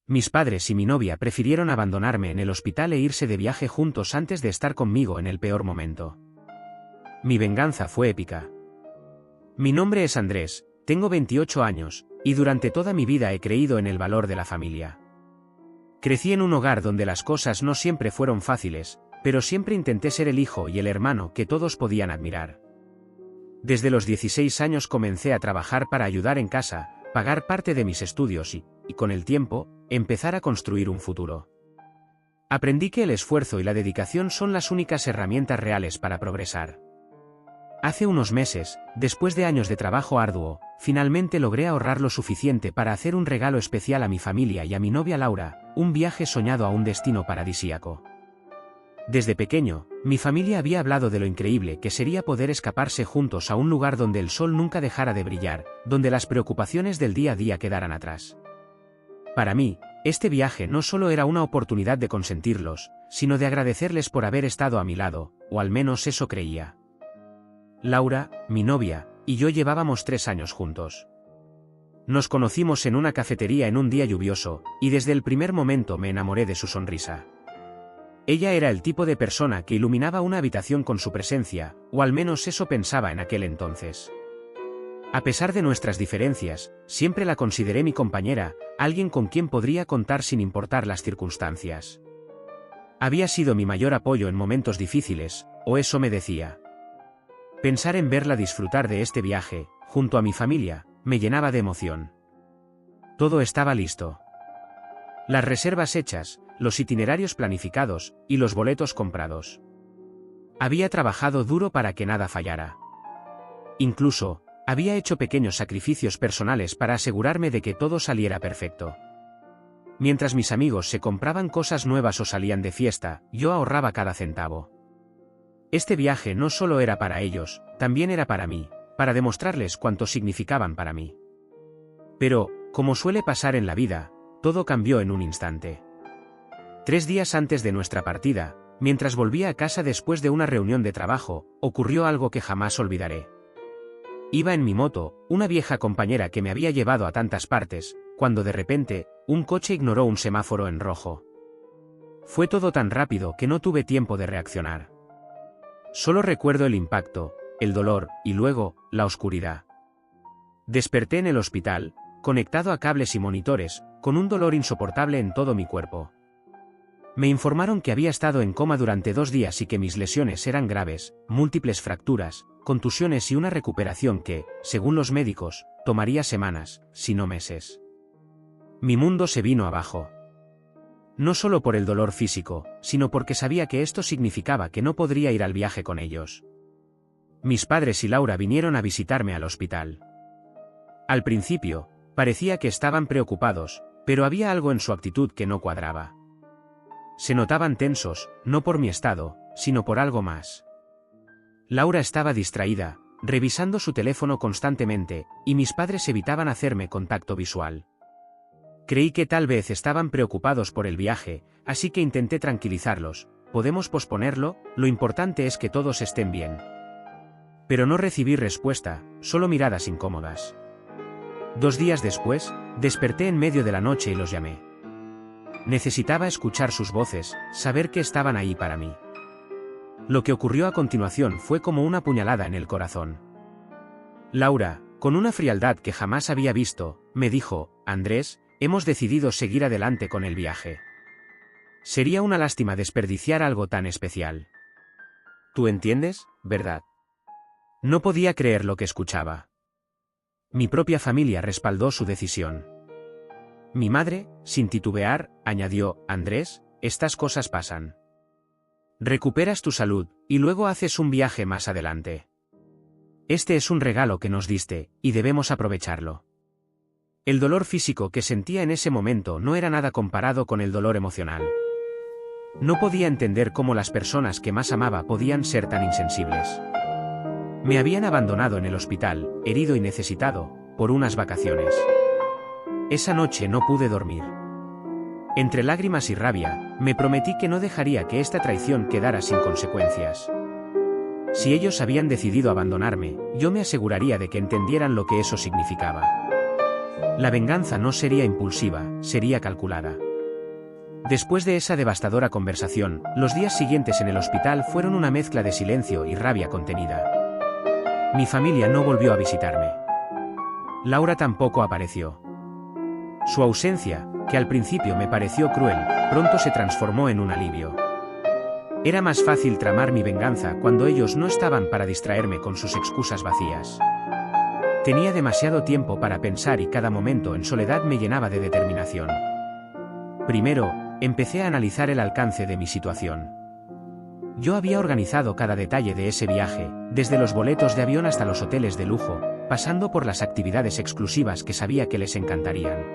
Mis padres y mi novia prefirieron abandonarme en el hospital e irse de viaje juntos antes de estar conmigo en el peor momento. Mi venganza fue épica. Mi nombre es Andrés, tengo 28 años, y durante toda mi vida he creído en el valor de la familia. Crecí en un hogar donde las cosas no siempre fueron fáciles, pero siempre intenté ser el hijo y el hermano que todos podían admirar. Desde los 16 años comencé a trabajar para ayudar en casa, pagar parte de mis estudios y con el tiempo, empezar a construir un futuro. Aprendí que el esfuerzo y la dedicación son las únicas herramientas reales para progresar. Hace unos meses, después de años de trabajo arduo, finalmente logré ahorrar lo suficiente para hacer un regalo especial a mi familia y a mi novia Laura, un viaje soñado a un destino paradisíaco. Desde pequeño, mi familia había hablado de lo increíble que sería poder escaparse juntos a un lugar donde el sol nunca dejara de brillar, donde las preocupaciones del día a día quedaran atrás. Para mí, este viaje no solo era una oportunidad de consentirlos, sino de agradecerles por haber estado a mi lado, o al menos eso creía. Laura, mi novia, y yo llevábamos 3 años juntos. Nos conocimos en una cafetería en un día lluvioso, y desde el primer momento me enamoré de su sonrisa. Ella era el tipo de persona que iluminaba una habitación con su presencia, o al menos eso pensaba en aquel entonces. A pesar de nuestras diferencias, siempre la consideré mi compañera, alguien con quien podría contar sin importar las circunstancias. Había sido mi mayor apoyo en momentos difíciles, o eso me decía. Pensar en verla disfrutar de este viaje, junto a mi familia, me llenaba de emoción. Todo estaba listo. Las reservas hechas, los itinerarios planificados, y los boletos comprados. Había trabajado duro para que nada fallara. Incluso, había hecho pequeños sacrificios personales para asegurarme de que todo saliera perfecto. Mientras mis amigos se compraban cosas nuevas o salían de fiesta, yo ahorraba cada centavo. Este viaje no solo era para ellos, también era para mí, para demostrarles cuánto significaban para mí. Pero, como suele pasar en la vida, todo cambió en un instante. 3 días antes de nuestra partida, mientras volvía a casa después de una reunión de trabajo, ocurrió algo que jamás olvidaré. Iba en mi moto, una vieja compañera que me había llevado a tantas partes, cuando de repente, un coche ignoró un semáforo en rojo. Fue todo tan rápido que no tuve tiempo de reaccionar. Solo recuerdo el impacto, el dolor, y luego, la oscuridad. Desperté en el hospital, conectado a cables y monitores, con un dolor insoportable en todo mi cuerpo. Me informaron que había estado en coma durante 2 días y que mis lesiones eran graves, múltiples fracturas, contusiones y una recuperación que, según los médicos, tomaría semanas, si no meses. Mi mundo se vino abajo. No solo por el dolor físico, sino porque sabía que esto significaba que no podría ir al viaje con ellos. Mis padres y Laura vinieron a visitarme al hospital. Al principio, parecía que estaban preocupados, pero había algo en su actitud que no cuadraba. Se notaban tensos, no por mi estado, sino por algo más. Laura estaba distraída, revisando su teléfono constantemente, y mis padres evitaban hacerme contacto visual. Creí que tal vez estaban preocupados por el viaje, así que intenté tranquilizarlos. ¿Podemos posponerlo? Lo importante es que todos estén bien. Pero no recibí respuesta, solo miradas incómodas. 2 días después, desperté en medio de la noche y los llamé. Necesitaba escuchar sus voces, saber que estaban ahí para mí. Lo que ocurrió a continuación fue como una puñalada en el corazón. Laura, con una frialdad que jamás había visto, me dijo: Andrés, hemos decidido seguir adelante con el viaje. Sería una lástima desperdiciar algo tan especial. ¿Tú entiendes, verdad? No podía creer lo que escuchaba. Mi propia familia respaldó su decisión. Mi madre, sin titubear, añadió: Andrés, estas cosas pasan. Recuperas tu salud, y luego haces un viaje más adelante. Este es un regalo que nos diste, y debemos aprovecharlo. El dolor físico que sentía en ese momento no era nada comparado con el dolor emocional. No podía entender cómo las personas que más amaba podían ser tan insensibles. Me habían abandonado en el hospital, herido y necesitado, por unas vacaciones. Esa noche no pude dormir. Entre lágrimas y rabia, me prometí que no dejaría que esta traición quedara sin consecuencias. Si ellos habían decidido abandonarme, yo me aseguraría de que entendieran lo que eso significaba. La venganza no sería impulsiva, sería calculada. Después de esa devastadora conversación, los días siguientes en el hospital fueron una mezcla de silencio y rabia contenida. Mi familia no volvió a visitarme. Laura tampoco apareció. Su ausencia, que al principio me pareció cruel, pronto se transformó en un alivio. Era más fácil tramar mi venganza cuando ellos no estaban para distraerme con sus excusas vacías. Tenía demasiado tiempo para pensar y cada momento en soledad me llenaba de determinación. Primero, empecé a analizar el alcance de mi situación. Yo había organizado cada detalle de ese viaje, desde los boletos de avión hasta los hoteles de lujo, pasando por las actividades exclusivas que sabía que les encantarían.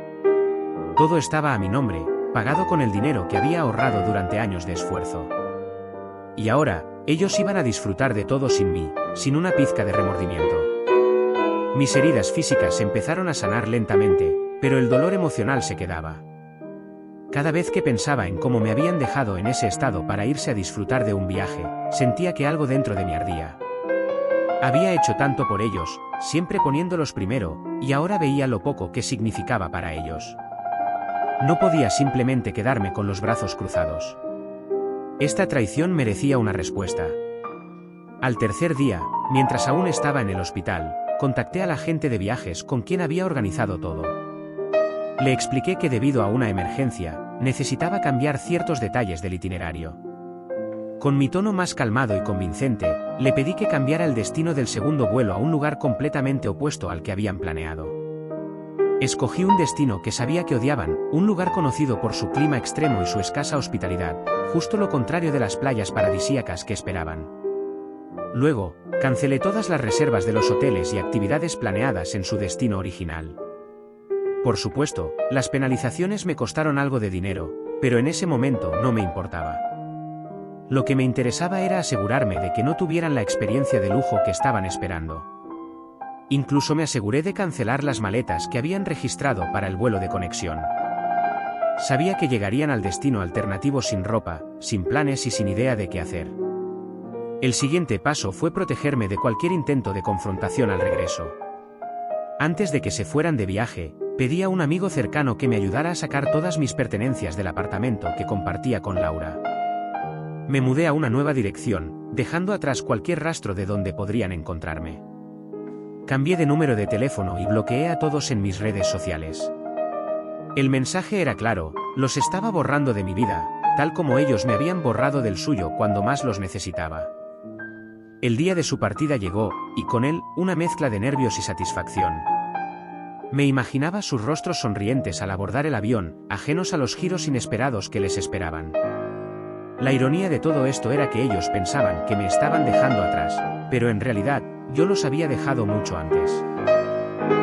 Todo estaba a mi nombre, pagado con el dinero que había ahorrado durante años de esfuerzo. Y ahora, ellos iban a disfrutar de todo sin mí, sin una pizca de remordimiento. Mis heridas físicas empezaron a sanar lentamente, pero el dolor emocional se quedaba. Cada vez que pensaba en cómo me habían dejado en ese estado para irse a disfrutar de un viaje, sentía que algo dentro de mí ardía. Había hecho tanto por ellos, siempre poniéndolos primero, y ahora veía lo poco que significaba para ellos. No podía simplemente quedarme con los brazos cruzados. Esta traición merecía una respuesta. Al tercer día, mientras aún estaba en el hospital, contacté a la agente de viajes con quien había organizado todo. Le expliqué que debido a una emergencia, necesitaba cambiar ciertos detalles del itinerario. Con mi tono más calmado y convincente, le pedí que cambiara el destino del segundo vuelo a un lugar completamente opuesto al que habían planeado. Escogí un destino que sabía que odiaban, un lugar conocido por su clima extremo y su escasa hospitalidad, justo lo contrario de las playas paradisíacas que esperaban. Luego, cancelé todas las reservas de los hoteles y actividades planeadas en su destino original. Por supuesto, las penalizaciones me costaron algo de dinero, pero en ese momento no me importaba. Lo que me interesaba era asegurarme de que no tuvieran la experiencia de lujo que estaban esperando. Incluso me aseguré de cancelar las maletas que habían registrado para el vuelo de conexión. Sabía que llegarían al destino alternativo sin ropa, sin planes y sin idea de qué hacer. El siguiente paso fue protegerme de cualquier intento de confrontación al regreso. Antes de que se fueran de viaje, pedí a un amigo cercano que me ayudara a sacar todas mis pertenencias del apartamento que compartía con Laura. Me mudé a una nueva dirección, dejando atrás cualquier rastro de donde podrían encontrarme. Cambié de número de teléfono y bloqueé a todos en mis redes sociales. El mensaje era claro, los estaba borrando de mi vida, tal como ellos me habían borrado del suyo cuando más los necesitaba. El día de su partida llegó, y con él, una mezcla de nervios y satisfacción. Me imaginaba sus rostros sonrientes al abordar el avión, ajenos a los giros inesperados que les esperaban. La ironía de todo esto era que ellos pensaban que me estaban dejando atrás, pero en realidad, yo los había dejado mucho antes.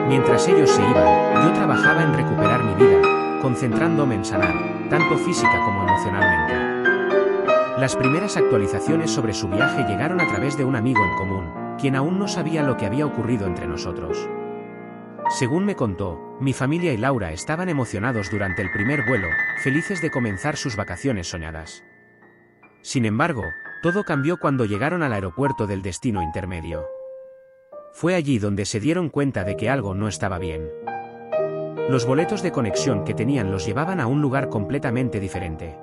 Mientras ellos se iban, yo trabajaba en recuperar mi vida, concentrándome en sanar, tanto física como emocionalmente. Las primeras actualizaciones sobre su viaje llegaron a través de un amigo en común, quien aún no sabía lo que había ocurrido entre nosotros. Según me contó, mi familia y Laura estaban emocionados durante el primer vuelo, felices de comenzar sus vacaciones soñadas. Sin embargo, todo cambió cuando llegaron al aeropuerto del destino intermedio. Fue allí donde se dieron cuenta de que algo no estaba bien. Los boletos de conexión que tenían los llevaban a un lugar completamente diferente.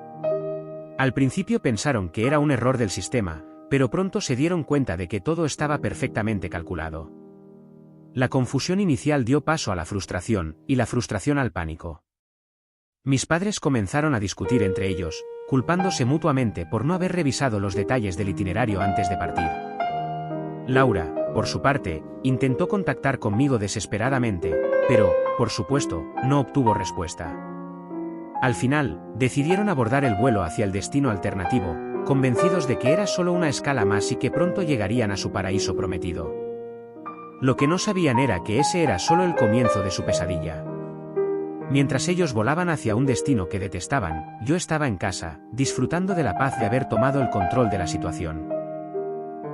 Al principio pensaron que era un error del sistema, pero pronto se dieron cuenta de que todo estaba perfectamente calculado. La confusión inicial dio paso a la frustración, y la frustración al pánico. Mis padres comenzaron a discutir entre ellos, culpándose mutuamente por no haber revisado los detalles del itinerario antes de partir. Laura, por su parte, intentó contactar conmigo desesperadamente, pero, por supuesto, no obtuvo respuesta. Al final, decidieron abordar el vuelo hacia el destino alternativo, convencidos de que era solo una escala más y que pronto llegarían a su paraíso prometido. Lo que no sabían era que ese era solo el comienzo de su pesadilla. Mientras ellos volaban hacia un destino que detestaban, yo estaba en casa, disfrutando de la paz de haber tomado el control de la situación.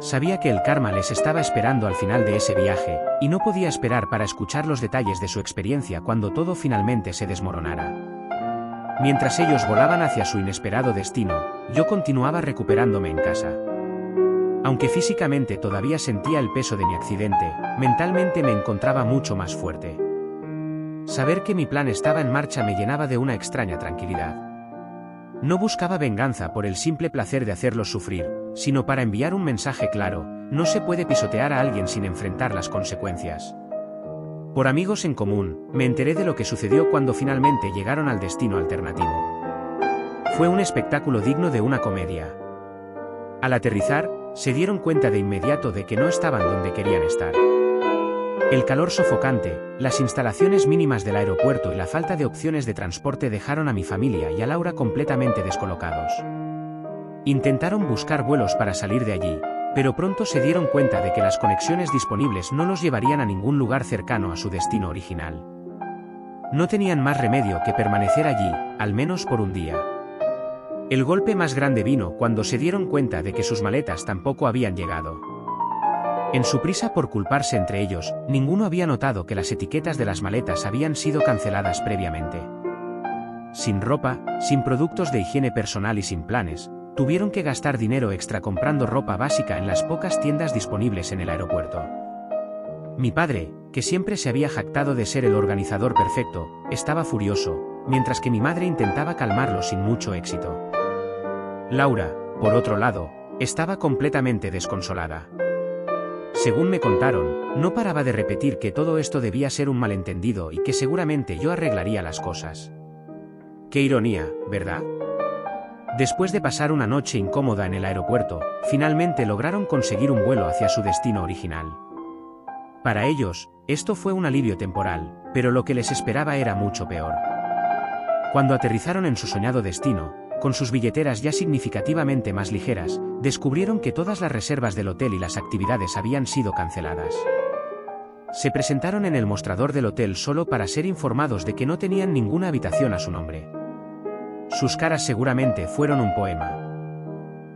Sabía que el karma les estaba esperando al final de ese viaje, y no podía esperar para escuchar los detalles de su experiencia cuando todo finalmente se desmoronara. Mientras ellos volaban hacia su inesperado destino, yo continuaba recuperándome en casa. Aunque físicamente todavía sentía el peso de mi accidente, mentalmente me encontraba mucho más fuerte. Saber que mi plan estaba en marcha me llenaba de una extraña tranquilidad. No buscaba venganza por el simple placer de hacerlos sufrir, sino para enviar un mensaje claro: no se puede pisotear a alguien sin enfrentar las consecuencias. Por amigos en común, me enteré de lo que sucedió cuando finalmente llegaron al destino alternativo. Fue un espectáculo digno de una comedia. Al aterrizar, se dieron cuenta de inmediato de que no estaban donde querían estar. El calor sofocante, las instalaciones mínimas del aeropuerto y la falta de opciones de transporte dejaron a mi familia y a Laura completamente descolocados. Intentaron buscar vuelos para salir de allí, pero pronto se dieron cuenta de que las conexiones disponibles no los llevarían a ningún lugar cercano a su destino original. No tenían más remedio que permanecer allí, al menos por un día. El golpe más grande vino cuando se dieron cuenta de que sus maletas tampoco habían llegado. En su prisa por culparse entre ellos, ninguno había notado que las etiquetas de las maletas habían sido canceladas previamente. Sin ropa, sin productos de higiene personal y sin planes, tuvieron que gastar dinero extra comprando ropa básica en las pocas tiendas disponibles en el aeropuerto. Mi padre, que siempre se había jactado de ser el organizador perfecto, estaba furioso, mientras que mi madre intentaba calmarlo sin mucho éxito. Laura, por otro lado, estaba completamente desconsolada. Según me contaron, no paraba de repetir que todo esto debía ser un malentendido y que seguramente yo arreglaría las cosas. Qué ironía, ¿verdad? Después de pasar una noche incómoda en el aeropuerto, finalmente lograron conseguir un vuelo hacia su destino original. Para ellos, esto fue un alivio temporal, pero lo que les esperaba era mucho peor. Cuando aterrizaron en su soñado destino, con sus billeteras ya significativamente más ligeras, descubrieron que todas las reservas del hotel y las actividades habían sido canceladas. Se presentaron en el mostrador del hotel solo para ser informados de que no tenían ninguna habitación a su nombre. Sus caras seguramente fueron un poema.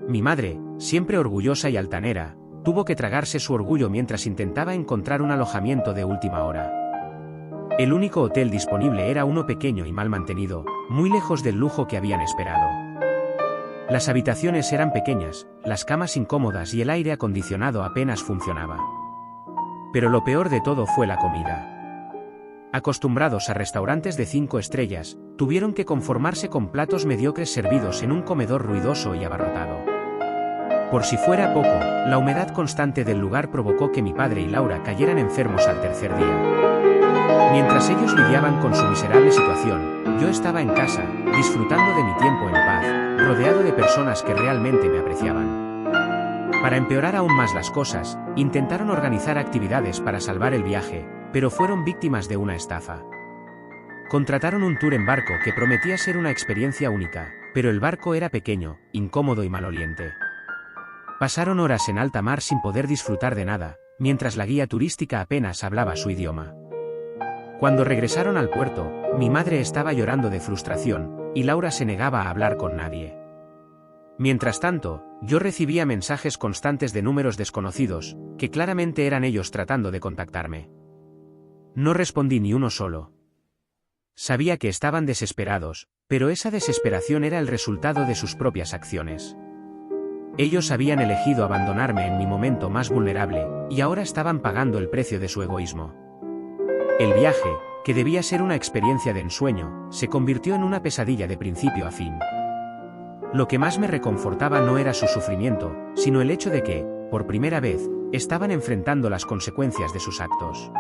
Mi madre, siempre orgullosa y altanera, tuvo que tragarse su orgullo mientras intentaba encontrar un alojamiento de última hora. El único hotel disponible era uno pequeño y mal mantenido, muy lejos del lujo que habían esperado. Las habitaciones eran pequeñas, las camas incómodas y el aire acondicionado apenas funcionaba. Pero lo peor de todo fue la comida. Acostumbrados a restaurantes de 5 estrellas, tuvieron que conformarse con platos mediocres servidos en un comedor ruidoso y abarrotado. Por si fuera poco, la humedad constante del lugar provocó que mi padre y Laura cayeran enfermos al tercer día. Mientras ellos lidiaban con su miserable situación, yo estaba en casa, disfrutando de mi tiempo en paz, rodeado de personas que realmente me apreciaban. Para empeorar aún más las cosas, intentaron organizar actividades para salvar el viaje, pero fueron víctimas de una estafa. Contrataron un tour en barco que prometía ser una experiencia única, pero el barco era pequeño, incómodo y maloliente. Pasaron horas en alta mar sin poder disfrutar de nada, mientras la guía turística apenas hablaba su idioma. Cuando regresaron al puerto, mi madre estaba llorando de frustración, y Laura se negaba a hablar con nadie. Mientras tanto, yo recibía mensajes constantes de números desconocidos, que claramente eran ellos tratando de contactarme. No respondí ni uno solo. Sabía que estaban desesperados, pero esa desesperación era el resultado de sus propias acciones. Ellos habían elegido abandonarme en mi momento más vulnerable, y ahora estaban pagando el precio de su egoísmo. El viaje, que debía ser una experiencia de ensueño, se convirtió en una pesadilla de principio a fin. Lo que más me reconfortaba no era su sufrimiento, sino el hecho de que, por primera vez, estaban enfrentando las consecuencias de sus actos.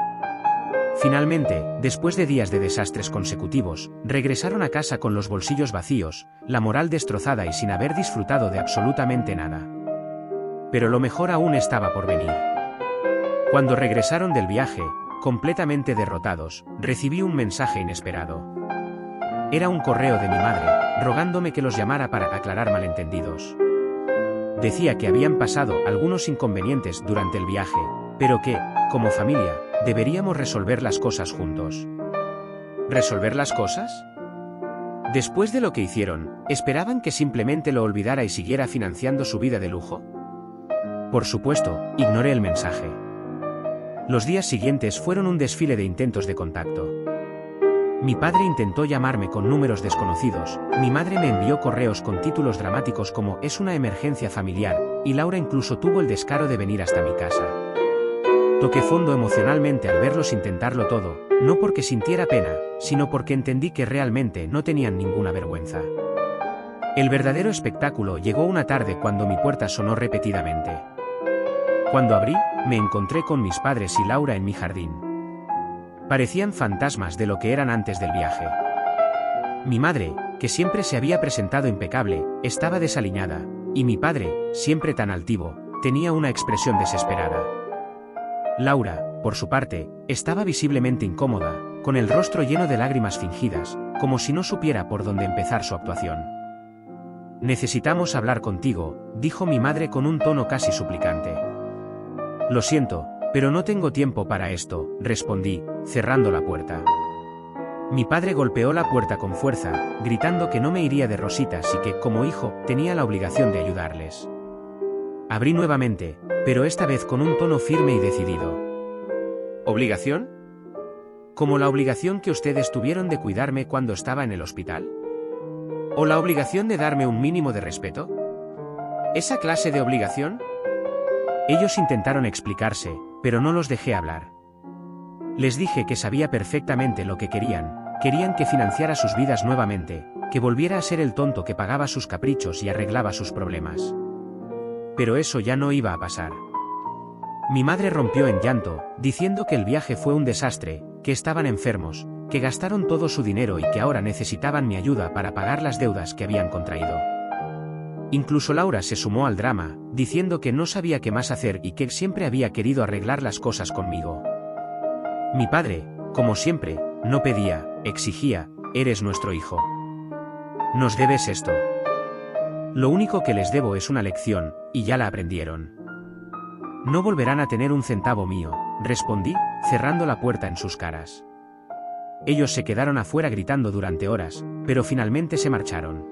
Finalmente, después de días de desastres consecutivos, regresaron a casa con los bolsillos vacíos, la moral destrozada y sin haber disfrutado de absolutamente nada. Pero lo mejor aún estaba por venir. Cuando regresaron del viaje, completamente derrotados, recibí un mensaje inesperado. Era un correo de mi madre, rogándome que los llamara para aclarar malentendidos. Decía que habían pasado algunos inconvenientes durante el viaje, pero que, como familia, deberíamos resolver las cosas juntos. ¿Resolver las cosas? Después de lo que hicieron, ¿esperaban que simplemente lo olvidara y siguiera financiando su vida de lujo? Por supuesto, ignoré el mensaje. Los días siguientes fueron un desfile de intentos de contacto. Mi padre intentó llamarme con números desconocidos, mi madre me envió correos con títulos dramáticos como "es una emergencia familiar", y Laura incluso tuvo el descaro de venir hasta mi casa. Toqué fondo emocionalmente al verlos intentarlo todo, no porque sintiera pena, sino porque entendí que realmente no tenían ninguna vergüenza. El verdadero espectáculo llegó una tarde cuando mi puerta sonó repetidamente. Cuando abrí, me encontré con mis padres y Laura en mi jardín. Parecían fantasmas de lo que eran antes del viaje. Mi madre, que siempre se había presentado impecable, estaba desaliñada, y mi padre, siempre tan altivo, tenía una expresión desesperada. Laura, por su parte, estaba visiblemente incómoda, con el rostro lleno de lágrimas fingidas, como si no supiera por dónde empezar su actuación. «Necesitamos hablar contigo», dijo mi madre con un tono casi suplicante. «Lo siento, pero no tengo tiempo para esto», respondí, cerrando la puerta. Mi padre golpeó la puerta con fuerza, gritando que no me iría de rositas y que, como hijo, tenía la obligación de ayudarles. Abrí nuevamente, pero esta vez con un tono firme y decidido. ¿Obligación? ¿Como la obligación que ustedes tuvieron de cuidarme cuando estaba en el hospital? ¿O la obligación de darme un mínimo de respeto? ¿Esa clase de obligación? Ellos intentaron explicarse, pero no los dejé hablar. Les dije que sabía perfectamente lo que querían que financiara sus vidas nuevamente, que volviera a ser el tonto que pagaba sus caprichos y arreglaba sus problemas. Pero eso ya no iba a pasar. Mi madre rompió en llanto, diciendo que el viaje fue un desastre, que estaban enfermos, que gastaron todo su dinero y que ahora necesitaban mi ayuda para pagar las deudas que habían contraído. Incluso Laura se sumó al drama, diciendo que no sabía qué más hacer y que siempre había querido arreglar las cosas conmigo. Mi padre, como siempre, no pedía, exigía: «Eres nuestro hijo. Nos debes esto. Lo único que les debo es una lección, y ya la aprendieron». «No volverán a tener un centavo mío», respondí, cerrando la puerta en sus caras. Ellos se quedaron afuera gritando durante horas, pero finalmente se marcharon.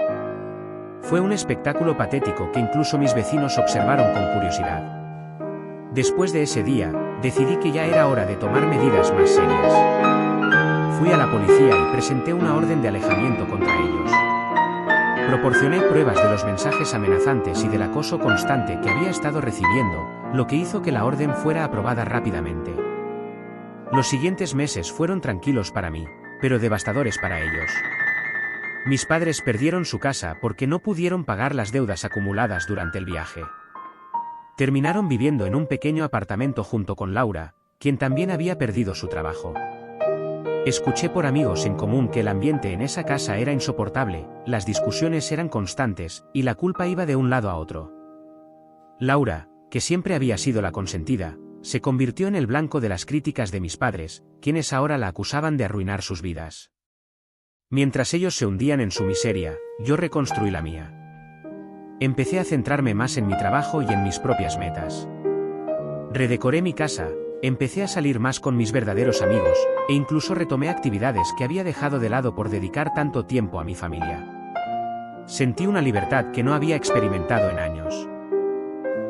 Fue un espectáculo patético que incluso mis vecinos observaron con curiosidad. Después de ese día, decidí que ya era hora de tomar medidas más serias. Fui a la policía y presenté una orden de alejamiento contra ellos. Proporcioné pruebas de los mensajes amenazantes y del acoso constante que había estado recibiendo, lo que hizo que la orden fuera aprobada rápidamente. Los siguientes meses fueron tranquilos para mí, pero devastadores para ellos. Mis padres perdieron su casa porque no pudieron pagar las deudas acumuladas durante el viaje. Terminaron viviendo en un pequeño apartamento junto con Laura, quien también había perdido su trabajo. Escuché por amigos en común que el ambiente en esa casa era insoportable, las discusiones eran constantes, y la culpa iba de un lado a otro. Laura, que siempre había sido la consentida, se convirtió en el blanco de las críticas de mis padres, quienes ahora la acusaban de arruinar sus vidas. Mientras ellos se hundían en su miseria, yo reconstruí la mía. Empecé a centrarme más en mi trabajo y en mis propias metas. Redecoré mi casa, empecé a salir más con mis verdaderos amigos, e incluso retomé actividades que había dejado de lado por dedicar tanto tiempo a mi familia. Sentí una libertad que no había experimentado en años.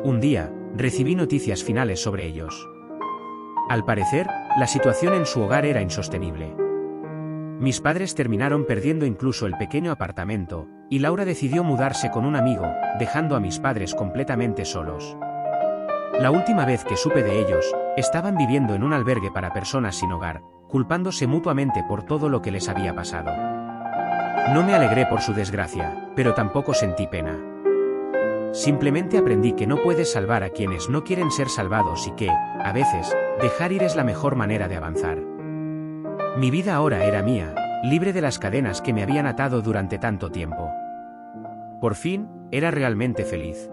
Un día, recibí noticias finales sobre ellos. Al parecer, la situación en su hogar era insostenible. Mis padres terminaron perdiendo incluso el pequeño apartamento, y Laura decidió mudarse con un amigo, dejando a mis padres completamente solos. La última vez que supe de ellos, estaban viviendo en un albergue para personas sin hogar, culpándose mutuamente por todo lo que les había pasado. No me alegré por su desgracia, pero tampoco sentí pena. Simplemente aprendí que no puedes salvar a quienes no quieren ser salvados y que, a veces, dejar ir es la mejor manera de avanzar. Mi vida ahora era mía, libre de las cadenas que me habían atado durante tanto tiempo. Por fin, era realmente feliz.